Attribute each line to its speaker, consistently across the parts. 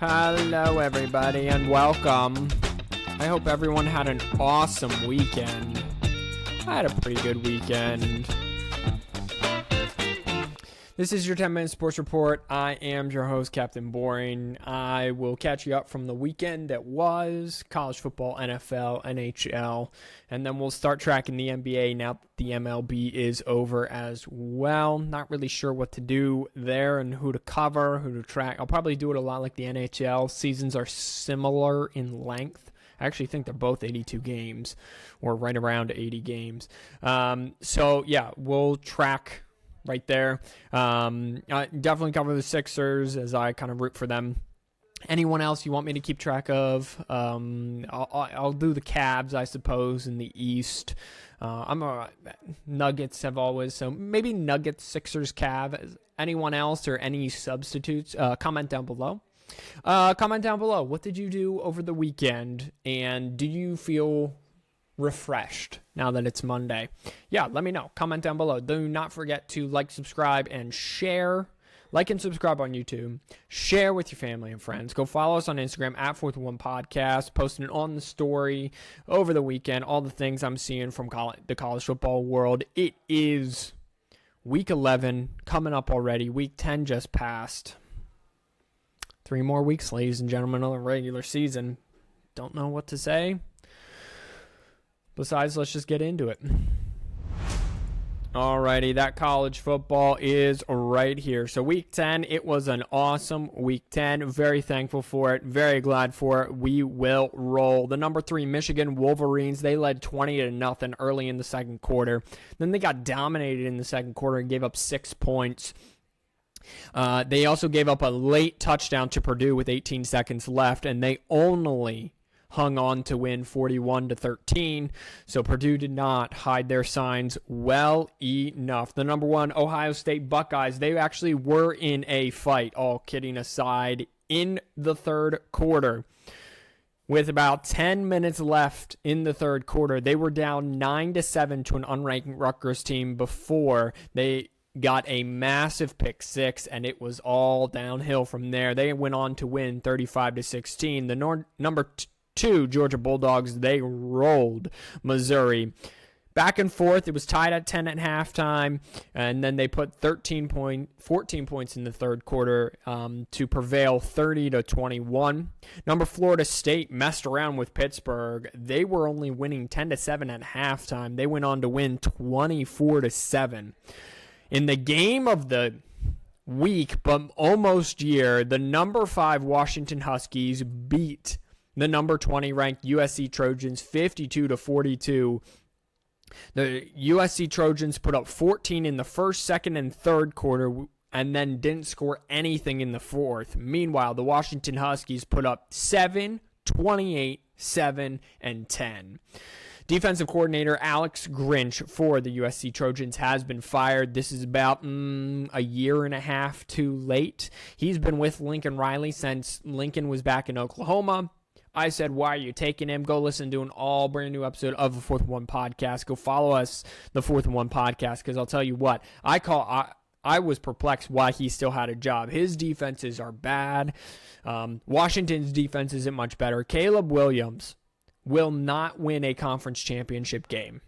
Speaker 1: Hello, everybody, and welcome. I hope everyone had an awesome weekend. I had a pretty good weekend. This is your 10-minute sports report. I am your host, Captain Boring. I will catch you up from the weekend that was college football, NFL, NHL, and then we'll start tracking the NBA now that the MLB is over as well. Not really sure what to do there and who to cover, who to track. I'll probably do it a lot like the NHL. Seasons are similar in length. I actually think they're both 82 games or right around 80 games. So, we'll track right there. I definitely cover the Sixers as I kind of root for them. Anyone else you want me to keep track of? I'll do the Cavs, I suppose, in the East. Nuggets have always, so maybe Nuggets, Sixers, Cavs. Anyone else or any substitutes? Comment down below. What did you do over the weekend? And do you feel refreshed now that it's Monday? Yeah, let me know. Comment down below. Do not forget to like, subscribe, and share. Like and subscribe on YouTube. Share with your family and friends. Go follow us on Instagram at 4th1 Podcast. Posting it on the story over the weekend. All the things I'm seeing from the college football world. It is week 11 coming up already. Week 10 just passed. 3 more weeks, ladies and gentlemen, of the regular season. Don't know what to say. Besides, let's just get into it. Alrighty, that college football is right here. So week 10, it was an awesome week 10. Very thankful for it. Very glad for it. We will roll. The number 3 Michigan Wolverines, they led 20-0 early in the second quarter. Then they got dominated in the second quarter and gave up 6 points. They also gave up a late touchdown to Purdue with 18 seconds left, and they only hung on to win 41-13. So Purdue did not hide their signs well enough. The number 1 Ohio State Buckeyes, they actually were in a fight, all kidding aside, in the third quarter. With about 10 minutes left in the third quarter, they were down 9-7 to an unranked Rutgers team before they got a massive pick 6, and it was all downhill from there. They went on to win 35-16. The number 2 Georgia Bulldogs, they rolled Missouri. Back and forth, it was tied at 10 at halftime, and then they put 14 points in the third quarter to prevail 30-21. Number Florida State messed around with Pittsburgh. They were only winning 10-7 at halftime. They went on to win 24-7. In the game of the week, but almost year, the number 5 Washington Huskies beat the number 20 ranked USC Trojans 52-42. The USC Trojans put up 14 in the first, second, and third quarter and then didn't score anything in the fourth. Meanwhile, the Washington Huskies put up 7, 28, 7, and 10. Defensive coordinator Alex Grinch for the USC Trojans has been fired. This is about a year and a half too late. He's been with Lincoln Riley since Lincoln was back in Oklahoma. I said, why are you taking him? Go listen to an all brand new episode of the 4th1 Podcast. Go follow us, the 4th1 Podcast, because I'll tell you what, I was perplexed why he still had a job. His defenses are bad. Washington's defense isn't much better. Caleb Williams will not win a conference championship game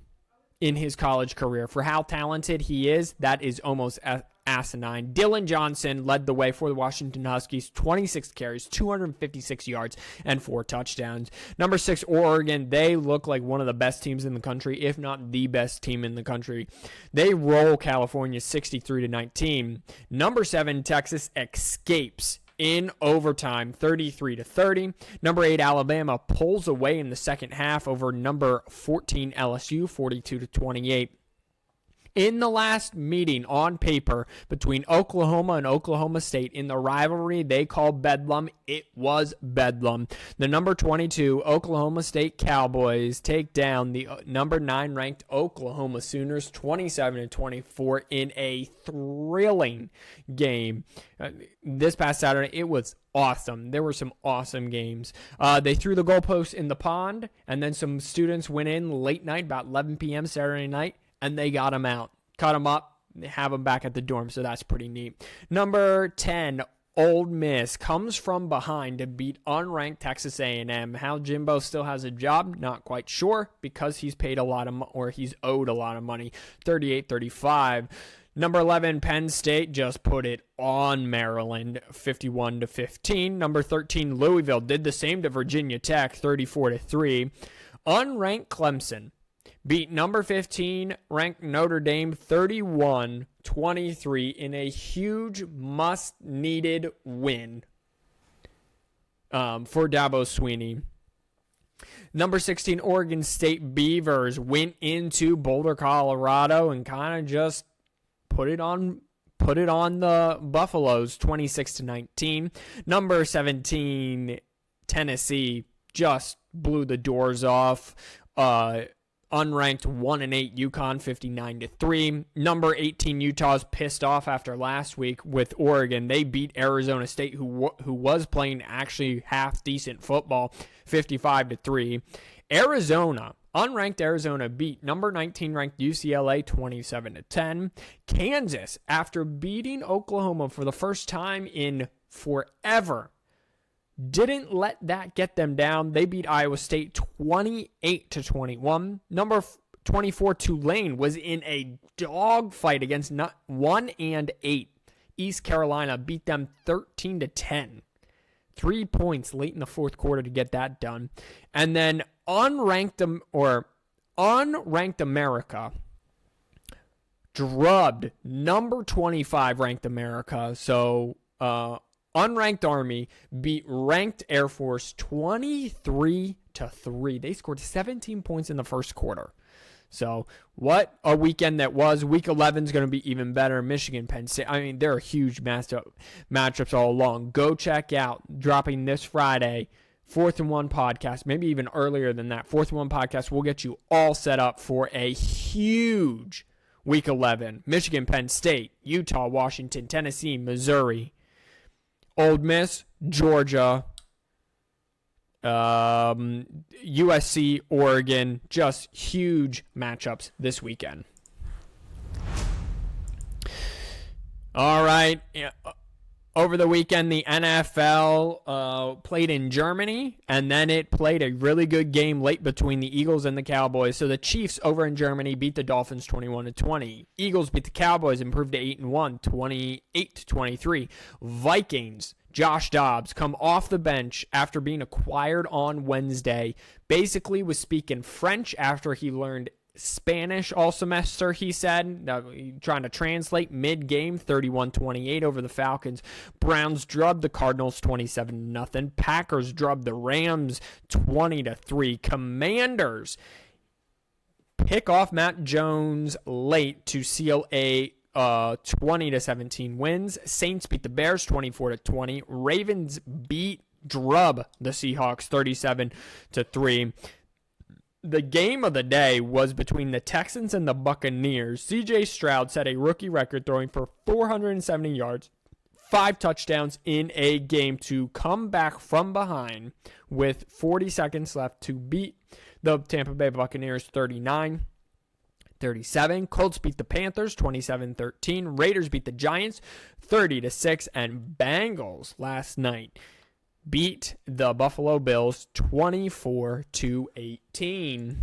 Speaker 1: in his college career. For how talented he is, that is almost asinine. Dylan Johnson led the way for the Washington Huskies, 26 carries, 256 yards, and 4 touchdowns. Number 6, Oregon, they look like one of the best teams in the country, if not the best team in the country. They roll California 63-19. Number 7, Texas escapes in overtime, 33-30. Number 8, Alabama pulls away in the second half over number 14, LSU, 42-28. In the last meeting on paper between Oklahoma and Oklahoma State in the rivalry they call Bedlam, it was Bedlam. The number 22 Oklahoma State Cowboys take down the number 9 ranked Oklahoma Sooners 27-24 in a thrilling game. This past Saturday, it was awesome. There were some awesome games. They threw the goalposts in the pond, and then some students went in late night, about 11 p.m. Saturday night, and they got them out, cut them up, have them back at the dorm, so that's pretty neat. Number 10, Ole Miss comes from behind to beat unranked Texas A&M. How Jimbo still has a job, not quite sure, because he's paid a lot of or he's owed a lot of money. 38-35. Number 11, Penn State just put it on Maryland, 51-15. Number 13, Louisville did the same to Virginia Tech, 34-3. Unranked Clemson beat number 15 ranked Notre Dame 31-23 in a huge must-needed win for Dabo Swinney. Number 16 Oregon State Beavers went into Boulder, Colorado and kind of just put it on the Buffaloes 26-19. Number 17 Tennessee just blew the doors off. Unranked 1-8 UConn 59-3. Number 18 Utah's pissed off after last week with Oregon. They beat Arizona State, who was playing actually half decent football, 55-3. Unranked Arizona beat number 19 ranked UCLA 27-10. Kansas, after beating Oklahoma for the first time in forever, didn't let that get them down. They beat Iowa State 28-21. Number 24 Tulane was in a dogfight against 1-8. East Carolina beat them 13-10. 3 points late in the fourth quarter to get that done. And then unranked America drubbed number 25 ranked America. So unranked Army beat ranked Air Force 23-3. They scored 17 points in the first quarter. So what a weekend that was. Week 11 is going to be even better. Michigan, Penn State. I mean, there are huge matchups all along. Go check out, dropping this Friday, 4th and 1 podcast, maybe even earlier than that. 4th and 1 podcast will get you all set up for a huge Week 11. Michigan, Penn State, Utah, Washington, Tennessee, Missouri, Ole Miss, Georgia, USC, Oregon. Just huge matchups this weekend. All right. Over the weekend, the NFL played in Germany, and then it played a really good game late between the Eagles and the Cowboys. So the Chiefs over in Germany beat the Dolphins 21-20. Eagles beat the Cowboys, improved to 8-1, 28-23. Vikings, Josh Dobbs, come off the bench after being acquired on Wednesday. Basically was speaking French after he learned Spanish all semester, he said, trying to translate mid-game, 31-28 over the Falcons. Browns drubbed the Cardinals 27-0. Packers drubbed the Rams 20-3. Commanders pick off Matt Jones late to seal a 20-17 wins. Saints beat the Bears 24-20. Ravens drub the Seahawks 37-3. The game of the day was between the Texans and the Buccaneers. C.J. Stroud set a rookie record throwing for 470 yards, 5 touchdowns in a game to come back from behind with 40 seconds left to beat the Tampa Bay Buccaneers 39-37. Colts beat the Panthers 27-13. Raiders beat the Giants 30-6. And Bengals last night beat the Buffalo Bills 24-18.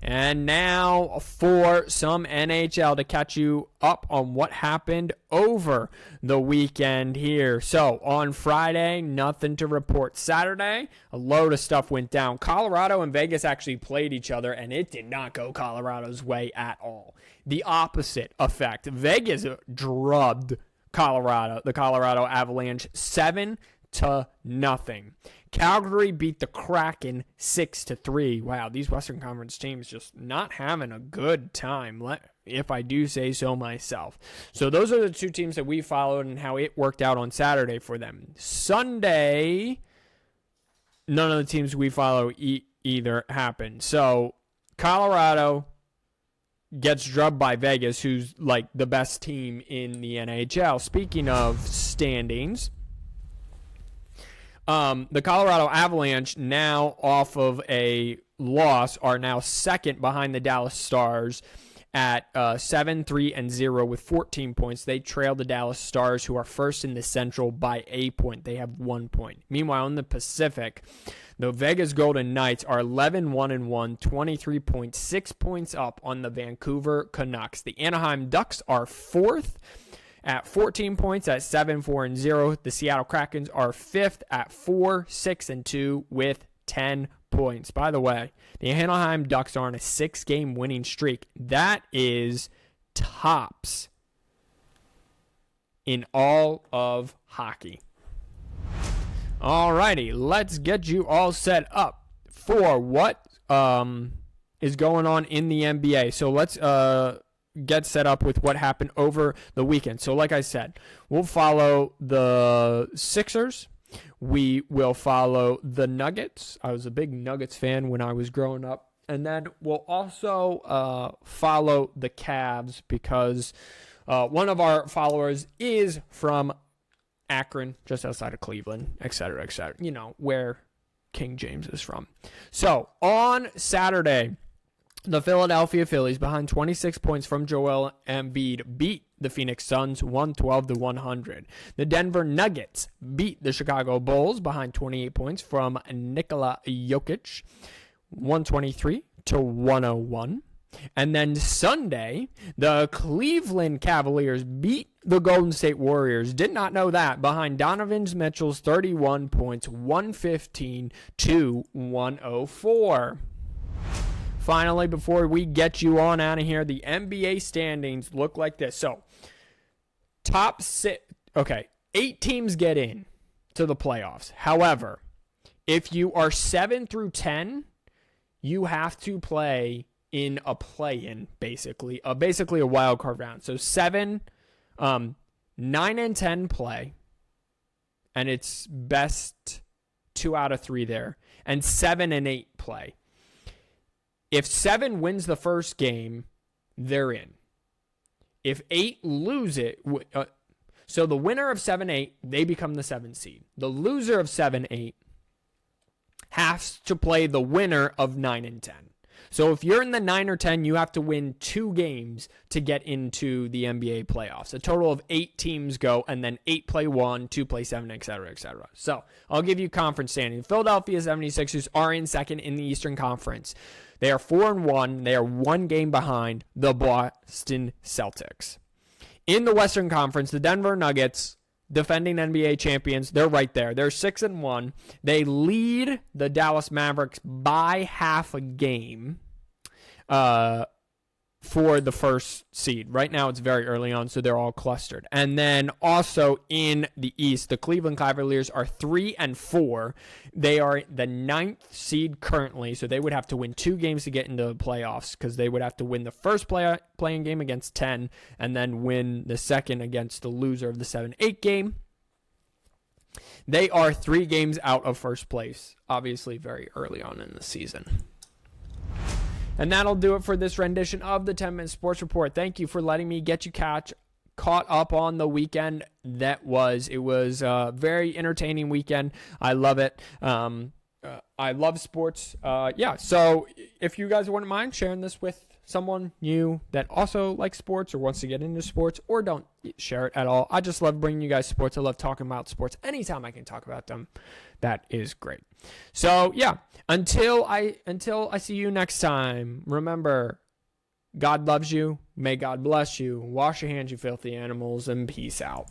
Speaker 1: And now for some NHL to catch you up on what happened over the weekend here. So on Friday, nothing to report. Saturday, a load of stuff went down. Colorado and Vegas actually played each other, and it did not go Colorado's way at all. The opposite effect. Vegas drubbed the Colorado Avalanche 7-0. Calgary beat the Kraken 6-3. Wow, these Western Conference teams just not having a good time, if I do say so myself. So those are the two teams that we followed and how it worked out on Saturday for them. Sunday, none of the teams we follow either happened. So Colorado gets drubbed by Vegas, who's like the best team in the NHL. Speaking of standings, the Colorado Avalanche, now off of a loss, are now second behind the Dallas Stars at 7-3-0 with 14 points. They trail the Dallas Stars, who are first in the Central, by a point. They have 1 point. Meanwhile, in the Pacific, the Vegas Golden Knights are 11-1-1, 23.6 points up on the Vancouver Canucks. The Anaheim Ducks are fourth at 14 points at 7-4-0. The Seattle Krakens are fifth at 4-6-2 with 10 points. By the way, the Anaheim Ducks are on a 6-game winning streak. That is tops in all of hockey. Alrighty, let's get you all set up for what is going on in the NBA. So let's get set up with what happened over the weekend. So like I said, we'll follow the Sixers. We will follow the Nuggets. I was a big Nuggets fan when I was growing up. And then we'll also follow the Cavs because one of our followers is from Akron, just outside of Cleveland, et cetera, where King James is from. So on Saturday, the Philadelphia Phillies, behind 26 points from Joel Embiid, beat the Phoenix Suns 112-100. The Denver Nuggets beat the Chicago Bulls behind 28 points from Nikola Jokic 123-101. And then Sunday, the Cleveland Cavaliers beat the Golden State Warriors. Did not know that. Behind Donovan Mitchell's 31 points, 115-104. Finally, before we get you on out of here, the NBA standings look like this. So, top 6, 8 teams get in to the playoffs. However, if you are 7 through 10, you have to play in a play-in, basically a wild card round. So 7, 9 and 10 play, and it's best 2 out of 3 there, and 7 and 8 play. If 7 wins the first game, they're in. If 8 lose it, so the winner of 7-8, they become the 7 seed. The loser of 7-8 has to play the winner of 9 and 10. So if you're in the 9 or 10, you have to win 2 games to get into the NBA playoffs. A total of 8 teams go, and then 8 play 1, 2 play 7, et cetera, et cetera. So I'll give you conference standing. Philadelphia 76ers are in second in the Eastern Conference. They are 4-1. They are 1 game behind the Boston Celtics. In the Western Conference, the Denver Nuggets, defending NBA champions, they're right there. They're 6-1. They lead the Dallas Mavericks by half a game for the first seed. Right now, it's very early on, so they're all clustered. And then also in the East, the Cleveland Cavaliers are 3-4. They are the 9th seed currently, so they would have to win 2 games to get into the playoffs because they would have to win the first playing game against 10 and then win the second against the loser of the 7-8 game. They are 3 games out of first place, obviously very early on in the season. And that'll do it for this rendition of the 10-Minute Sports Report. Thank you for letting me get you caught up on the weekend. It was a very entertaining weekend. I love it. I love sports. So if you guys wouldn't mind sharing this with someone new that also likes sports or wants to get into sports, or don't share it at all. I just love bringing you guys sports. I love talking about sports. Anytime I can talk about them, that is great. So yeah, until I see you next time, remember, God loves you. May God bless you. Wash your hands, you filthy animals, and peace out.